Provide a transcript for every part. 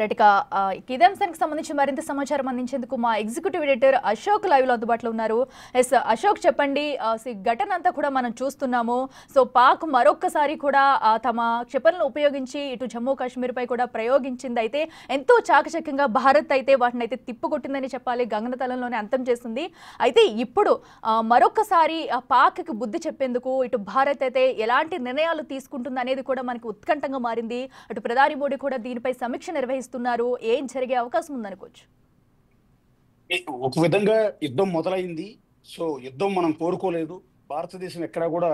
Right. ఇదే అంశానికి సంబంధించి మరింత సమాచారం అందించేందుకు మా ఎగ్జిక్యూటివ్ ఎడిటర్ అశోక్ లైవ్ లో అందుబాటులో ఉన్నారు. ఎస్ అశోక్, చెప్పండి. ఘటన అంతా కూడా మనం చూస్తున్నాము. సో పాక్ మరొక్కసారి కూడా తమ క్షిపణులను ఉపయోగించి ఇటు జమ్మూ కాశ్మీర్ పై కూడా ప్రయోగించింది. అయితే ఎంతో చాకచక్యంగా భారత్ అయితే వాటిని అయితే తిప్పుకొట్టిందని చెప్పాలి, గగనతలంలోనే అంతం చేసింది. అయితే ఇప్పుడు మరొక్కసారి పాక్కి బుద్ధి చెప్పేందుకు ఇటు భారత్ అయితే ఎలాంటి నిర్ణయాలు తీసుకుంటుంది అనేది కూడా మనకి ఉత్కంఠంగా మారింది. అటు ప్రధాని మోడీ కూడా దీనిపై సమీక్ష నిర్వహిస్తున్నారు. ఏం జరిగే అవకాశం ఉందనుకోవచ్చు? ఒక విధంగా యుద్ధం మొదలైంది. సో యుద్ధం మనం కోరుకోలేదు. భారతదేశం ఎక్కడా కూడా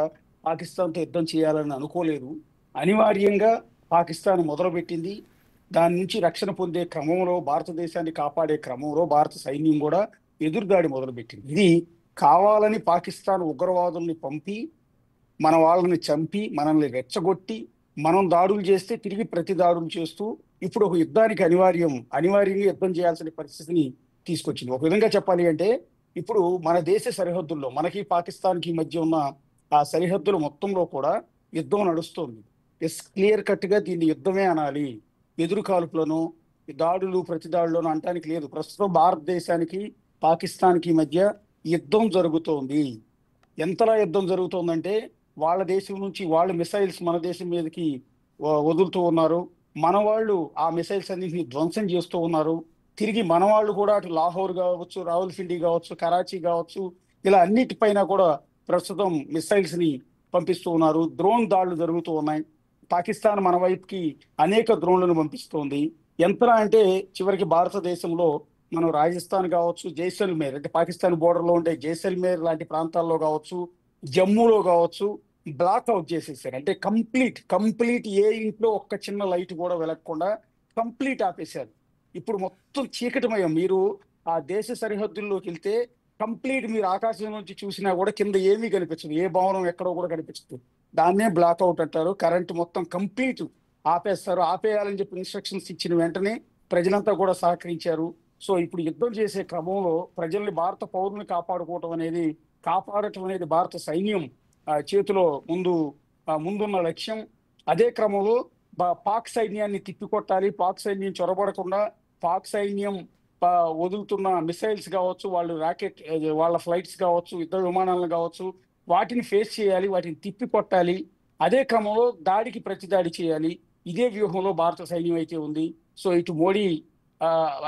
పాకిస్తాన్తో యుద్ధం చేయాలని అనుకోలేదు. అనివార్యంగా పాకిస్తాన్ మొదలుపెట్టింది. దాని నుంచి రక్షణ పొందే క్రమంలో, భారతదేశాన్ని కాపాడే క్రమంలో భారత సైన్యం కూడా ఎదురుదాడి మొదలుపెట్టింది. ఇది కావాలని పాకిస్తాన్ ఉగ్రవాదుల్ని పంపి మన వాళ్ళని చంపి మనల్ని రెచ్చగొట్టి మనం దాడులు చేస్తే తిరిగి ప్రతి దాడులు చేస్తూ ఇప్పుడు ఒక యుద్ధానికి అనివార్యంగా యుద్ధం చేయాల్సిన పరిస్థితిని తీసుకొచ్చింది. ఒక విధంగా చెప్పాలి అంటే ఇప్పుడు మన దేశ సరిహద్దుల్లో, మనకి పాకిస్తాన్కి మధ్య ఉన్న ఆ సరిహద్దుల మొత్తంలో కూడా యుద్ధం నడుస్తోంది. క్లియర్ కట్ గా దీన్ని యుద్ధమే అనాలి. ఎదురు కాల్పులను, దాడులు ప్రతి దాడులను అనటానికి లేదు. ప్రస్తుతం భారతదేశానికి పాకిస్తాన్కి మధ్య యుద్ధం జరుగుతోంది. ఎంతలా యుద్ధం జరుగుతోందంటే వాళ్ళ దేశం నుంచి వాళ్ళు మిసైల్స్ మన దేశం మీదకి వదులుతూ ఉన్నారు. మన వాళ్ళు ఆ మిసైల్స్ అన్నింటినీ ధ్వంసం చేస్తూ ఉన్నారు. తిరిగి మన వాళ్ళు కూడా అటు లాహోర్ కావచ్చు, రావుల్పిండి కావచ్చు, కరాచీ కావచ్చు, ఇలా అన్నిటిపైన కూడా ప్రస్తుతం మిసైల్స్ ని పంపిస్తూ ఉన్నారు. డ్రోన్ దాడులు జరుగుతూ ఉన్నాయి. పాకిస్తాన్ మన వైపుకి అనేక డ్రోన్లను పంపిస్తోంది. ఎంతలా అంటే చివరికి భారతదేశంలో మనం రాజస్థాన్ కావచ్చు, జైసల్మేర్ అంటే పాకిస్తాన్ బోర్డర్ లో ఉండే జైసల్మేర్ లాంటి ప్రాంతాల్లో కావచ్చు, జమ్మూలో కావచ్చు బ్లాక్ అవుట్ చేసేసారు. అంటే కంప్లీట్ ఏ ఇంట్లో ఒక్క చిన్న లైట్ కూడా వెలగకుండా కంప్లీట్ ఆపేశారు. ఇప్పుడు మొత్తం చీకటిమయం. మీరు ఆ దేశ సరిహద్దుల్లోకి వెళ్తే కంప్లీట్ మీరు ఆకాశం నుంచి చూసినా కూడా కింద ఏమీ కనిపించదు. ఏ భవనం ఎక్కడో కూడా కనిపించదు. దాన్నే బ్లాక్ అవుట్ అంటారు. కరెంట్ మొత్తం కంప్లీట్ ఆపేస్తారు. ఆపేయాలని చెప్పి ఇన్స్ట్రక్షన్స్ ఇచ్చిన వెంటనే ప్రజలంతా కూడా సహకరించారు. సో ఇప్పుడు యుద్ధం చేసే క్రమంలో ప్రజల్ని, భారత పౌరుల్ని కాపాడటం అనేది భారత సైన్యం చేతిలో ముందున్న లక్ష్యం. అదే క్రమంలో పాక్ సైన్యాన్ని తిప్పికొట్టాలి. పాక్ సైన్యం చొరబడకుండా పాక్ సైన్యం వదులుతున్న మిసైల్స్ కావచ్చు, వాళ్ళ ఫ్లైట్స్ కావచ్చు, యుద్ధ విమానాలను కావచ్చు, వాటిని ఫేస్ చేయాలి, వాటిని తిప్పికొట్టాలి. అదే క్రమంలో దాడికి ప్రతిదాడి చేయాలి. ఇదే వ్యూహంలో భారత సైన్యం అయితే ఉంది. సో ఇటు మోడీ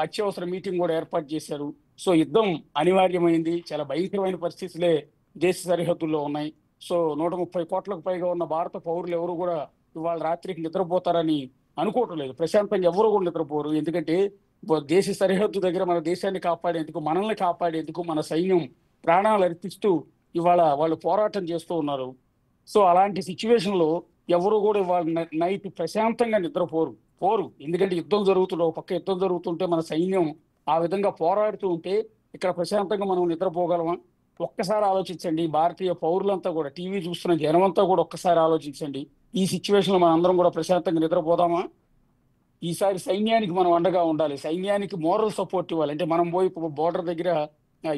అత్యవసర మీటింగ్ కూడా ఏర్పాటు చేశారు. సో యుద్ధం అనివార్యమైంది. చాలా భయంకరమైన పరిస్థితులే దేశ సరిహద్దుల్లో ఉన్నాయి. సో 130 కోట్లకు పైగా ఉన్న భారత పౌరులు ఎవరు కూడా ఇవాళ రాత్రికి నిద్రపోతారని అనుకోవటం లేదు. ప్రశాంతంగా ఎవరు కూడా నిద్రపోరు. ఎందుకంటే దేశ సరిహద్దు దగ్గర మన దేశాన్ని కాపాడేందుకు, మనల్ని కాపాడేందుకు మన సైన్యం ప్రాణాలు అర్పిస్తూ ఇవాళ వాళ్ళు పోరాటం చేస్తూ ఉన్నారు. సో అలాంటి సిచ్యువేషన్ లో ఎవరు కూడా ఇవాళ నైట్ ప్రశాంతంగా పోరు. ఎందుకంటే ఒక పక్క యుద్ధం జరుగుతుంటే మన సైన్యం ఆ విధంగా పోరాడుతూ ఉంటే ఇక్కడ ప్రశాంతంగా మనం నిద్రపోగలమా? ఒక్కసారి ఆలోచించండి. భారతీయ పౌరులంతా కూడా, టీవీ చూస్తున్న జనమంతా కూడా ఒక్కసారి ఆలోచించండి. ఈ సిచ్యువేషన్ లో మనం అందరం కూడా ప్రశాంతంగా నిద్రపోదామా? ఈసారి సైన్యానికి మనం అండగా ఉండాలి. సైన్యానికి మోరల్ సపోర్ట్ ఇవ్వాలి. అంటే మనం పోయి బోర్డర్ దగ్గర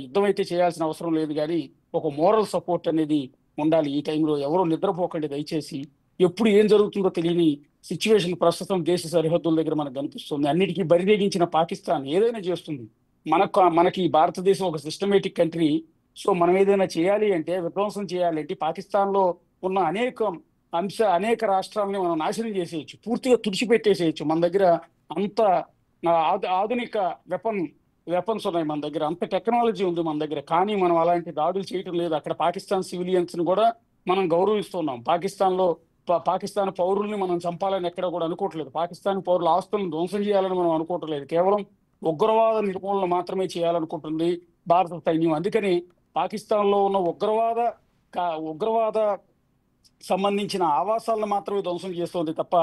యుద్ధం అయితే చేయాల్సిన అవసరం లేదు, కానీ ఒక మోరల్ సపోర్ట్ అనేది ఉండాలి. ఈ టైంలో ఎవరో నిద్రపోకండి దయచేసి. ఎప్పుడు ఏం జరుగుతుందో తెలియని సిచ్యువేషన్ ప్రస్తుతం దేశ సరిహద్దుల దగ్గర మనకు కనిపిస్తుంది. అన్నిటికీ బరిదేగించిన పాకిస్తాన్ ఏదైనా చేస్తుంది. మనకి భారతదేశం ఒక సిస్టమేటిక్ కంట్రీ. సో మనం ఏదైనా చేయాలి అంటే, విధ్వంసం చేయాలి అంటే పాకిస్తాన్ లో ఉన్న అనేక రాష్ట్రాలని మనం నాశనం చేసేయచ్చు, పూర్తిగా తుడిచిపెట్టేసేయచ్చు. మన దగ్గర అంత ఆధునిక వెపన్స్ ఉన్నాయి. మన దగ్గర అంత టెక్నాలజీ ఉంది మన దగ్గర. కానీ మనం అలాంటి దాడులు చేయటం లేదు. అక్కడ పాకిస్తాన్ సివిలియన్స్ ని కూడా మనం గౌరవిస్తున్నాం. పాకిస్తాన్ పౌరుల్ని మనం చంపాలని ఎక్కడ కూడా అనుకోవట్లేదు. పాకిస్తాన్ పౌరుల ఆస్తులను ధ్వంసం చేయాలని మనం అనుకోవట్లేదు. కేవలం ఉగ్రవాద నిర్మూలన మాత్రమే చేయాలనుకుంటుంది భారత సైన్యం. అందుకని పాకిస్తాన్ లో ఉన్న ఉగ్రవాద సంబంధించిన ఆవాసాలను మాత్రమే ధ్వంసం చేస్తోంది తప్ప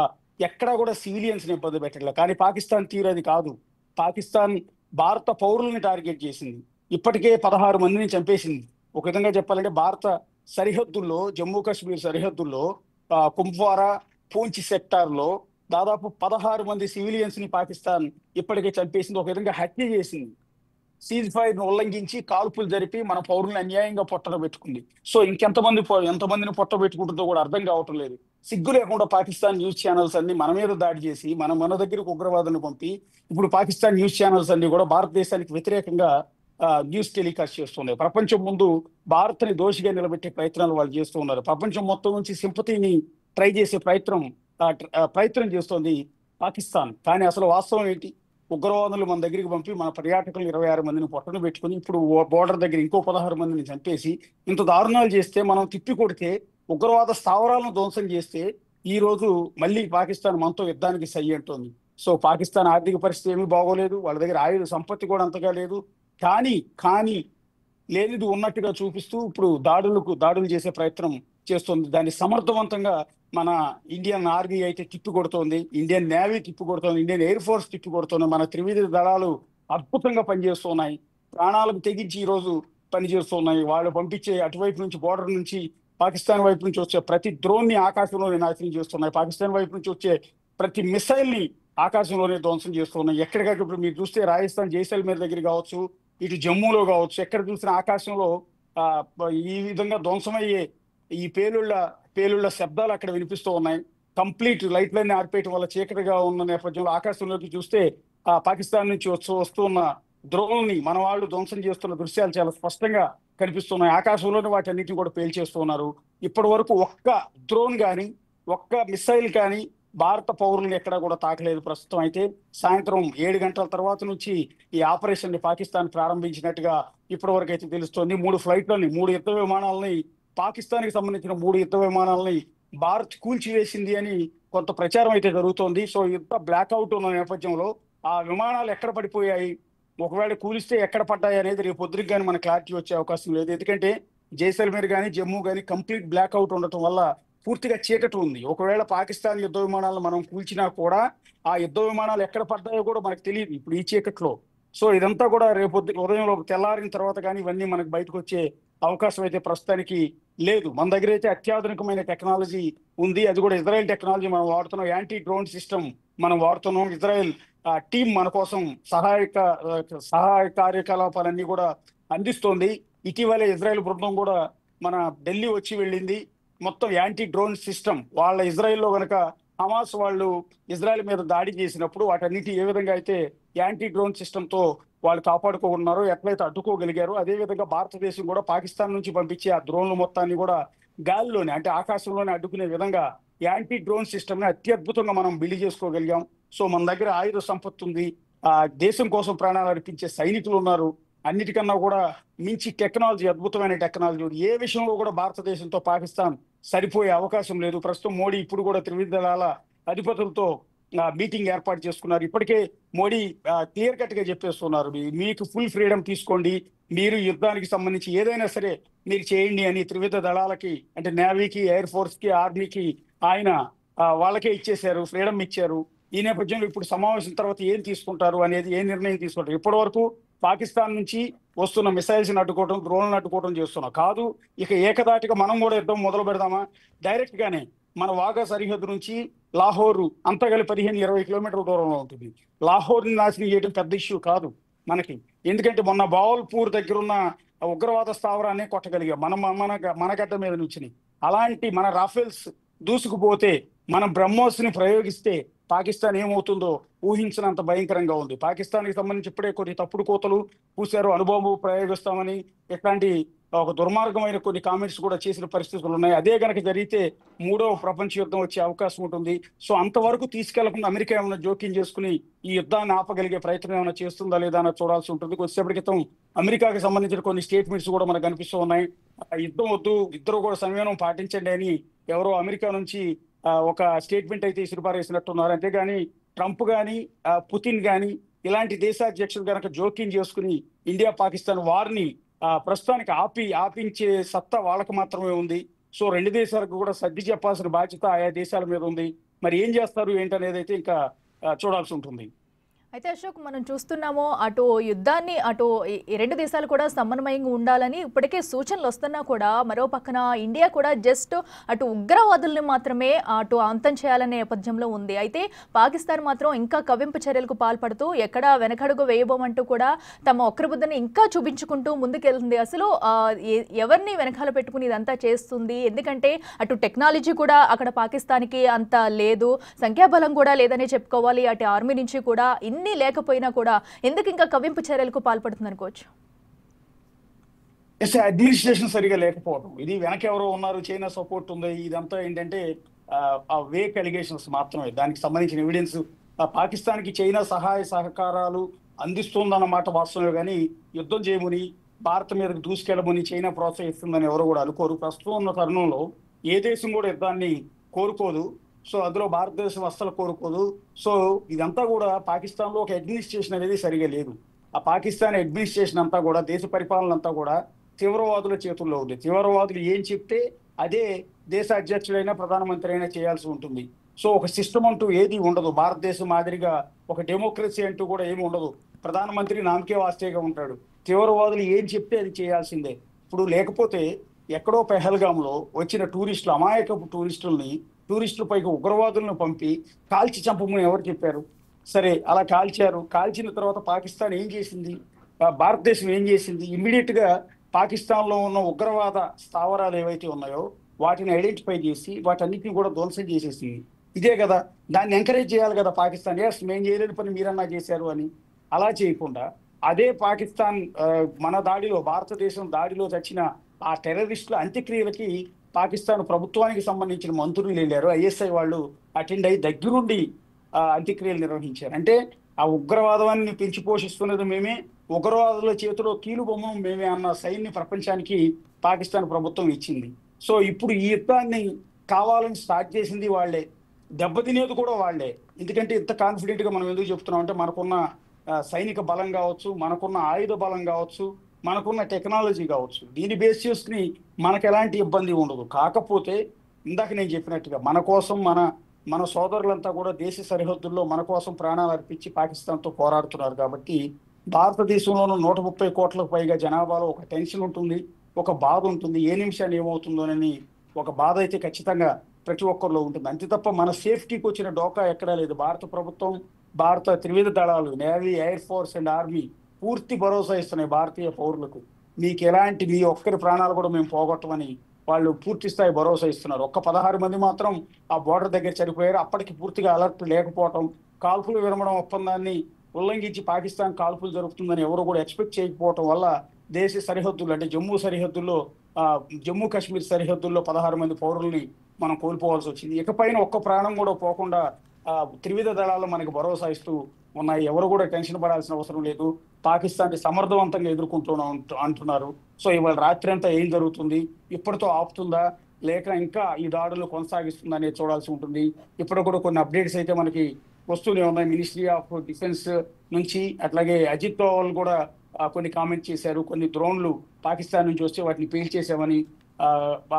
ఎక్కడా కూడా సివిలియన్స్ ని ఇబ్బంది పెట్టట్లేదు. కానీ పాకిస్తాన్ తీరు అది కాదు. పాకిస్తాన్ భారత పౌరుల్ని టార్గెట్ చేసింది. ఇప్పటికే 16 మందిని చంపేసింది. ఒక విధంగా చెప్పాలంటే భారత సరిహద్దుల్లో, జమ్మూ కాశ్మీర్ సరిహద్దుల్లో కుంప్వారా, పూంచ్ సెక్టార్ లో దాదాపు 16 మంది సివిలియన్స్ ని పాకిస్తాన్ ఇప్పటికే చంపేసింది. ఒక విధంగా హత్య చేసింది. సీజ్ ఫైర్ ను ఉల్లంఘించి కాల్పులు జరిపి మన పౌరులను అన్యాయంగా పొట్టన పెట్టుకుంది. సో ఎంతమందిని పొట్టబెట్టుకుంటుందో కూడా అర్థం కావటం లేదు. సిగ్గు లేకుండా పాకిస్తాన్ న్యూస్ ఛానల్స్ అన్ని మన మీద దాడి చేసి మన దగ్గరకు ఉగ్రవాదులను పంపి ఇప్పుడు పాకిస్తాన్ న్యూస్ ఛానల్స్ అన్ని కూడా భారతదేశానికి వ్యతిరేకంగా న్యూస్ టెలికాస్ట్ చేస్తున్నాయి. ప్రపంచం ముందు భారత్ని దోషిగా నిలబెట్టే ప్రయత్నాలు వాళ్ళు చేస్తూ ఉన్నారు. ప్రపంచం మొత్తం నుంచి సింపతిని ట్రై చేసే ప్రయత్నం చేస్తోంది పాకిస్తాన్. కానీ అసలు వాస్తవం ఏంటి? ఉగ్రవాదులు మన దగ్గరికి పంపి మన పర్యాటకులు 26 మందిని పొట్టను పెట్టుకుని ఇప్పుడు బోర్డర్ దగ్గర ఇంకో 16 మందిని చంపేసి ఇంత దారుణాలు చేస్తే, మనం తిప్పి కొడితే, ఉగ్రవాద స్థావరాలను ధ్వంసం చేస్తే ఈ రోజు మళ్ళీ పాకిస్తాన్ మనతో యుద్ధానికి సై అంటోంది. సో పాకిస్తాన్ ఆర్థిక పరిస్థితి ఏమీ బాగోలేదు, వాళ్ళ దగ్గర ఆయుధ సంపత్తి కూడా అంతగా లేదు. కానీ లేనిది ఉన్నట్టుగా చూపిస్తూ ఇప్పుడు దాడులు చేసే ప్రయత్నం చేస్తుంది. దాన్ని సమర్థవంతంగా మన ఇండియన్ ఆర్మీ అయితే తిప్పి కొడుతోంది, ఇండియన్ నేవీ తిప్పి కొడుతోంది, ఇండియన్ ఎయిర్ ఫోర్స్ తిప్పి కొడుతోంది. మన త్రివిధ దళాలు అద్భుతంగా పనిచేస్తున్నాయి, ప్రాణాలకు తెగించి ఈ రోజు పనిచేస్తున్నాయి. వాళ్ళు పంపించే అటువైపు నుంచి, బోర్డర్ నుంచి, పాకిస్తాన్ వైపు నుంచి వచ్చే ప్రతి డ్రోన్ ని ఆకాశంలోనే నాశనం చేస్తున్నాయి. పాకిస్తాన్ వైపు నుంచి వచ్చే ప్రతి మిసైల్ ని ఆకాశంలోనే ధ్వంసం చేస్తున్నాయి. ఎక్కడికక్కడ మీరు చూస్తే రాజస్థాన్ జైసల్మేర్ దగ్గర కావచ్చు, ఇటు జమ్మూలో కావచ్చు, ఎక్కడ చూసిన ఆకాశంలో ఈ విధంగా ధ్వంసమయ్యే ఈ పేలుళ్ల శబ్దాలు అక్కడ వినిపిస్తూ ఉన్నాయి. కంప్లీట్ లైట్లన్నీ ఆర్పేయటం వల్ల చీకటిగా ఉన్న నేపథ్యంలో ఆకాశంలోకి చూస్తే పాకిస్తాన్ నుంచి వస్తున్న డ్రోన్ని మన వాళ్ళు ధ్వంసం చేస్తున్న దృశ్యాలు చాలా స్పష్టంగా కనిపిస్తున్నాయి. ఆకాశంలోనే వాటన్నిటిని కూడా పేల్చేస్తున్నారు. ఇప్పటి వరకు ఒక్క డ్రోన్ కానీ, ఒక్క మిసైల్ కానీ భారత పౌరులను ఎక్కడా కూడా తాకలేదు. ప్రస్తుతం అయితే సాయంత్రం 7 గంటల తర్వాత నుంచి ఈ ఆపరేషన్ ని పాకిస్తాన్ ప్రారంభించినట్టుగా ఇప్పటి వరకు అయితే తెలుస్తోంది. 3 ఫ్లైట్లని, 3 యుద్ధ విమానాలని, పాకిస్తాన్ కి సంబంధించిన 3 యుద్ధ విమానాలని భారత్ కూల్చివేసింది అని కొంత ప్రచారం అయితే జరుగుతోంది. సో యుద్ధ బ్లాక్అవుట్ ఉన్న నేపథ్యంలో ఆ విమానాలు ఎక్కడ పడిపోయాయి, ఒకవేళ కూలిస్తే ఎక్కడ పడ్డాయి అనేది రేపు పొద్దురికి కానీ మన క్లారిటీ వచ్చే అవకాశం లేదు. ఎందుకంటే జైసల్మేర్ కానీ, జమ్మూ కానీ కంప్లీట్ బ్లాక్అవుట్ ఉండటం వల్ల పూర్తిగా చీకటి ఉంది. ఒకవేళ పాకిస్తాన్ యుద్ధ విమానాలను మనం కూల్చినా కూడా ఆ యుద్ధ విమానాలు ఎక్కడ పడ్డాయో కూడా మనకు తెలియదు ఇప్పుడు ఈ చీకట్లో. సో ఇదంతా కూడా రేపు ఉదయంలో తెల్లారిన తర్వాత కానీ ఇవన్నీ మనకు బయటకు వచ్చే అవకాశం అయితే ప్రస్తుతానికి లేదు. మన దగ్గర అయితే అత్యాధునికమైన టెక్నాలజీ ఉంది, అది కూడా ఇజ్రాయెల్ టెక్నాలజీ మనం వాడుతున్నాం. యాంటీ డ్రోన్ సిస్టమ్ మనం వాడుతున్నాం. ఇజ్రాయెల్ టీం మన కోసం సహాయ కార్యకలాపాలన్నీ కూడా అందిస్తోంది. ఇటీవలే ఇజ్రాయెల్ బృందం కూడా మన ఢిల్లీ వచ్చి వెళ్ళింది. మొత్తం యాంటీ డ్రోన్ సిస్టమ్ వాళ్ళ ఇజ్రాయెల్లో కనుక హమాస్ వాళ్ళు ఇజ్రాయెల్ మీద దాడి చేసినప్పుడు వాటన్నిటి ఏ విధంగా అయితే యాంటీ డ్రోన్ సిస్టమ్ తో వాళ్ళు కాపాడుకోకున్నారో, ఎట్లయితే అడ్డుకోగలిగారో, అదే విధంగా భారతదేశం కూడా పాకిస్తాన్ నుంచి పంపించే ఆ డ్రోన్ల మొత్తాన్ని కూడా గాలిలోనే, అంటే ఆకాశంలోనే అడ్డుకునే విధంగా యాంటీ డ్రోన్ సిస్టమ్ ని అత్యద్భుతంగా మనం బిల్డ్ చేసుకోగలిగాం. సో మన దగ్గర ఆయుధ సంపత్తి ఉంది, దేశం కోసం ప్రాణాలు అర్పించే సైనికులు ఉన్నారు. అన్నిటికన్నా కూడా మించి టెక్నాలజీ, అద్భుతమైన టెక్నాలజీ. ఏ విషయంలో కూడా భారతదేశంతో పాకిస్తాన్ సరిపోయే అవకాశం లేదు. ప్రస్తుతం మోడీ ఇప్పుడు కూడా త్రివిధ దళాల అధిపతులతో మీటింగ్ ఏర్పాటు చేసుకున్నారు. ఇప్పటికే మోడీ క్లియర్ కట్ గా చెప్పేస్తున్నారు, మీకు ఫుల్ ఫ్రీడమ్ తీసుకోండి, మీరు యుద్ధానికి సంబంధించి ఏదైనా సరే మీరు చేయండి అని త్రివిధ దళాలకి, అంటే నేవీకి, ఎయిర్ ఫోర్స్ కి, ఆర్మీకి ఆయన వాళ్ళకే ఇచ్చేశారు, ఫ్రీడమ్ ఇచ్చారు. ఈ నేపథ్యంలో ఇప్పుడు సమావేశం తర్వాత ఏం తీసుకుంటారు అనేది, ఏ నిర్ణయం తీసుకుంటారు. ఇప్పటి వరకు పాకిస్తాన్ నుంచి వస్తున్న మిసైల్స్ అడ్డుకోవడం, డ్రోన్లను అడ్డుకోవడం చేస్తున్నాం కాదు. ఇక ఏకదాటిగా మనం కూడా యుద్ధం మొదలు పెడదామా? డైరెక్ట్ గానే మన వాఘా సరిహద్దు నుంచి లాహోర్ అంతా కలిపి 15-20 కిలోమీటర్ల దూరంలో ఉంటుంది. లాహోర్ని నాశనం చేయడం పెద్ద ఇష్యూ కాదు మనకి, ఎందుకంటే మొన్న బావల్పూర్ దగ్గర ఉన్న ఉగ్రవాద స్థావరాన్ని కొట్టగలిగాం మన గడ్డ మీద నుంచి. అలాంటి మన రాఫెల్స్ దూసుకుపోతే, మనం బ్రహ్మోస్ని ప్రయోగిస్తే పాకిస్తాన్ ఏమవుతుందో ఊహించినంత భయంకరంగా ఉంది. పాకిస్తాన్కి సంబంధించి ఇప్పుడే కొన్ని తప్పుడు కోతలు పూశారు, అనుభవం ప్రయోగిస్తామని, ఇట్లాంటి ఒక దుర్మార్గమైన కొన్ని కామెంట్స్ కూడా చేసిన పరిస్థితులు ఉన్నాయి. అదే కనుక జరిగితే 3వ ప్రపంచ యుద్ధం వచ్చే అవకాశం ఉంటుంది. సో అంతవరకు తీసుకెళ్లకుండా అమెరికా ఏమైనా జోక్యం చేసుకుని ఈ యుద్ధాన్ని ఆపగలిగే ప్రయత్నం ఏమైనా చేస్తుందా లేదా అని చూడాల్సి ఉంటుంది. కొద్దిసేపటి క్రితం అమెరికాకి సంబంధించిన కొన్ని స్టేట్మెంట్స్ కూడా మనకు కనిపిస్తూ ఉన్నాయి. యుద్ధం వద్దు, ఇద్దరు కూడా సంయమనం పాటించండి అని ఎవరో అమెరికా నుంచి ఒక స్టేట్మెంట్ అయితే సిఫారసినట్టున్నారు. అంతేగాని ట్రంప్ కానీ, పుతిన్ కానీ ఇలాంటి దేశాధ్యక్షులు కనుక జోక్యం చేసుకుని ఇండియా పాకిస్తాన్ వార్ని ప్రస్తుతానికి ఆపించే సత్తా వాళ్ళకు మాత్రమే ఉంది. సో 2 దేశాలకు కూడా సర్ది చెప్పాల్సిన బాధ్యత ఆయా దేశాల మీద ఉంది. మరి ఏం చేస్తారు ఏంటనేది అయితే ఇంకా చూడాల్సి ఉంటుంది. అయితే అశోక్ మనం చూస్తున్నాము అటు యుద్ధాన్ని అటు ఈ రెండు దేశాలు కూడా సమన్వయంగా ఉండాలని ఇప్పటికే సూచనలు వస్తున్నా కూడా మరో పక్కన ఇండియా కూడా జస్ట్ అటు ఉగ్రవాదుల్ని మాత్రమే అటు అంతం చేయాలనే నేపథ్యంలో ఉంది. అయితే పాకిస్తాన్ మాత్రం ఇంకా కవ్వింపు చర్యలకు పాల్పడుతూ ఎక్కడా వెనకడుగు వేయబోమంటూ కూడా తమ ఒక్కరిబుద్ధిని ఇంకా చూపించుకుంటూ ముందుకెళ్తుంది. అసలు ఎవరిని వెనకాల పెట్టుకుని ఇదంతా చేస్తుంది? ఎందుకంటే అటు టెక్నాలజీ కూడా అక్కడ పాకిస్తాన్కి అంత లేదు, సంఖ్యాబలం కూడా లేదనే చెప్పుకోవాలి. అటు ఆర్మీ నుంచి కూడా ఇన్ని లేకపోయినా కూడా ఎందుకు ఇంకా కవ్వింపు చర్యలకు పాల్పడుతుంది అనుకోవచ్చు? అడ్మినిస్ట్రేషన్ సరిగా లేకపోవడం, ఇది వెనక ఎవరో ఉన్నారు, చైనా సపోర్ట్ ఉంది, ఇదంతా ఏంటంటే ఆ వేక్ అలిగేషన్స్ మాత్రమే. దానికి సంబంధించిన ఎవిడెన్స్ పాకిస్తాన్కి చైనా సహాయ సహకారాలు అందిస్తుందన్నమాట వాస్తవమే, కానీ యుద్ధం చేయమని భారత్ మీదకి దూసుకెళ్ళమని చైనా ప్రోత్సహిస్తుందని ఎవరు కూడా అనుకోరు. ప్రస్తుతం ఉన్న తరుణంలో ఏ దేశం కూడా యుద్ధాన్ని కోరుకోదు. సో అందులో భారతదేశం అస్సలు కోరుకోదు. సో ఇదంతా కూడా పాకిస్తాన్లో ఒక అడ్మినిస్ట్రేషన్ అనేది సరిగా లేదు. ఆ పాకిస్తాన్ అడ్మినిస్ట్రేషన్ అంతా కూడా, దేశ పరిపాలన అంతా కూడా తీవ్రవాదుల చేతుల్లో ఉంది. తీవ్రవాదులు ఏం చెప్తే అదే దేశ అధ్యక్షుడైనా ప్రధానమంత్రి అయినా చేయాల్సి ఉంటుంది. సో ఒక సిస్టమ్ అంటూ ఏది ఉండదు. భారతదేశం మాదిరిగా ఒక డెమోక్రసీ అంటూ కూడా ఏమి ఉండదు. ప్రధానమంత్రి నామకే వాస్తేగా ఉంటాడు. తీవ్రవాదులు ఏం చెప్తే అది చేయాల్సిందే. ఇప్పుడు లేకపోతే ఎక్కడో పెహల్గాంలో వచ్చిన టూరిస్టులు, అమాయకపు టూరిస్టులపైకి ఉగ్రవాదులను పంపి కాల్చి చంపమని ఎవరు చెప్పారు? సరే అలా కాల్చారు. కాల్చిన తర్వాత పాకిస్తాన్ ఏం చేసింది? భారతదేశం ఏం చేసింది? ఇమ్మీడియట్ గా పాకిస్తాన్లో ఉన్న ఉగ్రవాద స్థావరాలు ఏవైతే ఉన్నాయో వాటిని ఐడెంటిఫై చేసి వాటన్నిటిని కూడా ధ్వంసం చేసేసింది. ఇదే కదా, దాన్ని ఎంకరేజ్ చేయాలి కదా పాకిస్తాన్. ఎస్, మేము చేయలేని పని మీరన్నా చేశారు అని. అలా చేయకుండా అదే పాకిస్తాన్ మన దాడిలో, భారతదేశం దాడిలో చచ్చిన ఆ టెర్రరిస్టుల అంత్యక్రియలకి పాకిస్తాన్ ప్రభుత్వానికి సంబంధించిన మంత్రులు వెళ్ళారు. ఐఎస్ఐ వాళ్ళు అటెండ్ అయ్యి దగ్గరుండి అంత్యక్రియలు నిర్వహించారు. అంటే ఆ ఉగ్రవాదాన్ని పెంచి పోషిస్తున్నది మేమే, ఉగ్రవాదుల చేతిలో కీలుబొమ్మ మేమే అన్న సైన్ని ప్రపంచానికి పాకిస్తాన్ ప్రభుత్వం ఇచ్చింది. సో ఇప్పుడు ఈ యుద్ధాన్ని కావాలని స్టార్ట్ చేసింది వాళ్లే, దెబ్బతినేది కూడా వాళ్లే. ఎందుకంటే ఇంత కాన్ఫిడెంట్ గా మనం ఎందుకు చెప్తున్నాం అంటే మనకున్న సైనిక బలం కావచ్చు, మనకున్న ఆయుధ బలం కావచ్చు, మనకున్న టెక్నాలజీ కావచ్చు, దీన్ని బేస్ చేసుకుని మనకు ఎలాంటి ఇబ్బంది ఉండదు. కాకపోతే ఇందాక నేను చెప్పినట్టుగా మన కోసం మన సోదరులంతా కూడా దేశ సరిహద్దుల్లో మన కోసం ప్రాణాలు అర్పించి పాకిస్తాన్తో పోరాడుతున్నారు. కాబట్టి భారతదేశంలోనూ 130 కోట్లకు పైగా జనాభాలో ఒక టెన్షన్ ఉంటుంది, ఒక బాధ ఉంటుంది. ఏ నిమిషాన్ని ఏమవుతుందోనని ఒక బాధ అయితే ఖచ్చితంగా ప్రతి ఒక్కరిలో ఉంటుంది. అంతే తప్ప మన సేఫ్టీకి వచ్చిన డోకా ఎక్కడా లేదు. భారత ప్రభుత్వం, భారత త్రివిధ దళాలు, navy, air force and army పూర్తి భరోసా ఇస్తున్నాయి భారతీయ పౌరులకు. మీకు ఎలాంటి మీ ఒక్కరి ప్రాణాలు కూడా మేము పోగొట్టమని వాళ్ళు పూర్తి స్థాయి భరోసా ఇస్తున్నారు. 16 మంది మాత్రం ఆ బోర్డర్ దగ్గర చనిపోయారు. అప్పటికి పూర్తిగా అలర్ట్ లేకపోవటం, కాల్పులు విరమడం ఒప్పందాన్ని ఉల్లంఘించి పాకిస్తాన్ కాల్పులు జరుపుతుందని ఎవరు కూడా ఎక్స్పెక్ట్ చేయకపోవటం వల్ల దేశ సరిహద్దులు అంటే జమ్మూ కాశ్మీర్ సరిహద్దుల్లో 16 మంది పౌరుల్ని మనం కోల్పోవాల్సి వచ్చింది. ఇకపైన ఒక్క ప్రాణం కూడా పోకుండా త్రివిధ దళాలు మనకు భరోసా ఇస్తూ ఉన్నాయి. ఎవరు కూడా టెన్షన్ పడాల్సిన అవసరం లేదు. పాకిస్తాన్ని సమర్థవంతంగా ఎదుర్కొంటున్నాం అంటున్నారు. సో ఇవాళ రాత్రి అంతా ఏం జరుగుతుంది, ఇప్పటితో ఆపుతుందా లేక ఇంకా ఈ దాడులు కొనసాగిస్తుందా అనేది చూడాల్సి ఉంటుంది. ఇప్పుడు కూడా కొన్ని అప్డేట్స్ అయితే మనకి వస్తూనే ఉన్నాయి. మినిస్ట్రీ ఆఫ్ డిఫెన్స్ నుంచి అట్లాగే అజిత్ దోవల్ కూడా కొన్ని కామెంట్ చేశారు. కొన్ని డ్రోన్లు పాకిస్తాన్ నుంచి వస్తే వాటిని పేల్చేసామని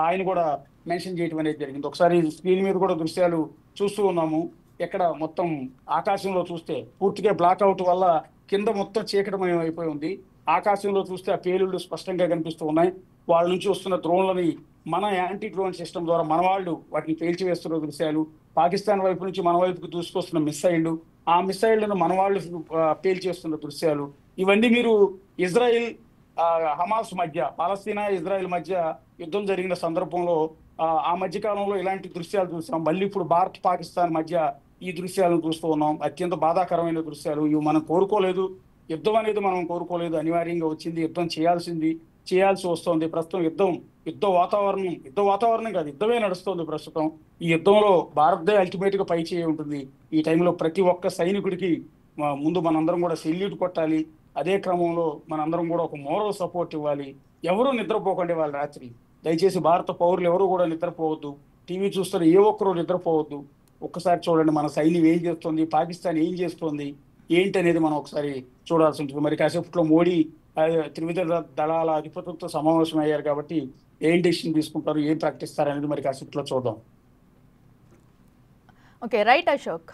ఆయన కూడా మెన్షన్ చేయడం అనేది జరిగింది. ఒకసారి స్క్రీన్ మీద కూడా దృశ్యాలు చూస్తూ ఉన్నాము. ఎక్కడ మొత్తం ఆకాశంలో చూస్తే పూర్తిగా బ్లాక్అవుట్ వల్ల కింద మొత్తం చీకటమయం అయిపోయి ఉంది. ఆకాశంలో చూస్తే ఆ పేలుళ్ళు స్పష్టంగా కనిపిస్తూ ఉన్నాయి. వాళ్ళ నుంచి వస్తున్న డ్రోన్లని మన యాంటీ డ్రోన్ సిస్టమ్ ద్వారా మన వాళ్ళు వాటిని పేల్చివేస్తున్న దృశ్యాలు, పాకిస్తాన్ వైపు నుంచి మన వైపుకు దూసుకొస్తున్న మిస్సైళ్లు, ఆ మిస్సైళ్లను మన వాళ్ళు పేల్చేస్తున్న దృశ్యాలు, ఇవన్నీ మీరు ఇజ్రాయిల్ హమాస్ మధ్య, పాలస్తీనా ఇజ్రాయిల్ మధ్య యుద్ధం జరిగిన సందర్భంలో ఆ మధ్య కాలంలో ఇలాంటి దృశ్యాలు చూసాం. మళ్ళీ ఇప్పుడు భారత్ పాకిస్తాన్ మధ్య ఈ దృశ్యాలను చూస్తూ ఉన్నాం. అత్యంత బాధాకరమైన దృశ్యాలు. ఇవి మనం కోరుకోలేదు, యుద్ధం అనేది మనం కోరుకోలేదు, అనివార్యంగా వచ్చింది. యుద్ధం చేయాల్సి వస్తోంది. ప్రస్తుతం యుద్ధ వాతావరణం కాదు, యుద్ధమే నడుస్తోంది ప్రస్తుతం. ఈ యుద్ధంలో భారత్దే అల్టిమేట్ గా పై చేయి ఉంటుంది. ఈ టైంలో ప్రతి ఒక్క సైనికుడికి ముందు మనందరం కూడా సెల్యూట్ కొట్టాలి. అదే క్రమంలో మనందరం కూడా ఒక మోరల్ సపోర్ట్ ఇవ్వాలి. ఎవరూ నిద్రపోకండి వాళ్ళ రాత్రి. దయచేసి భారత పౌరులు ఎవరు కూడా నిద్రపోవద్దు. టీవీ చూస్తున్న ఏ ఒక్కరూ నిద్రపోవద్దు. ఒక్కసారి చూడండి మన సైన్యం ఏం చేస్తుంది, పాకిస్తాన్ ఏం చేస్తుంది, ఏంటి అనేది మనం ఒకసారి చూడాల్సి ఉంటుంది. మరి కాసేపట్లో మోడీ త్రివిధ దళాల అధిపతులతో సమావేశం అయ్యారు కాబట్టి ఏం డెసిషన్ తీసుకుంటారు, ఏం ప్రకటిస్తారు అనేది మరి కాసేపట్లో చూద్దాం. Okay, right Ashok.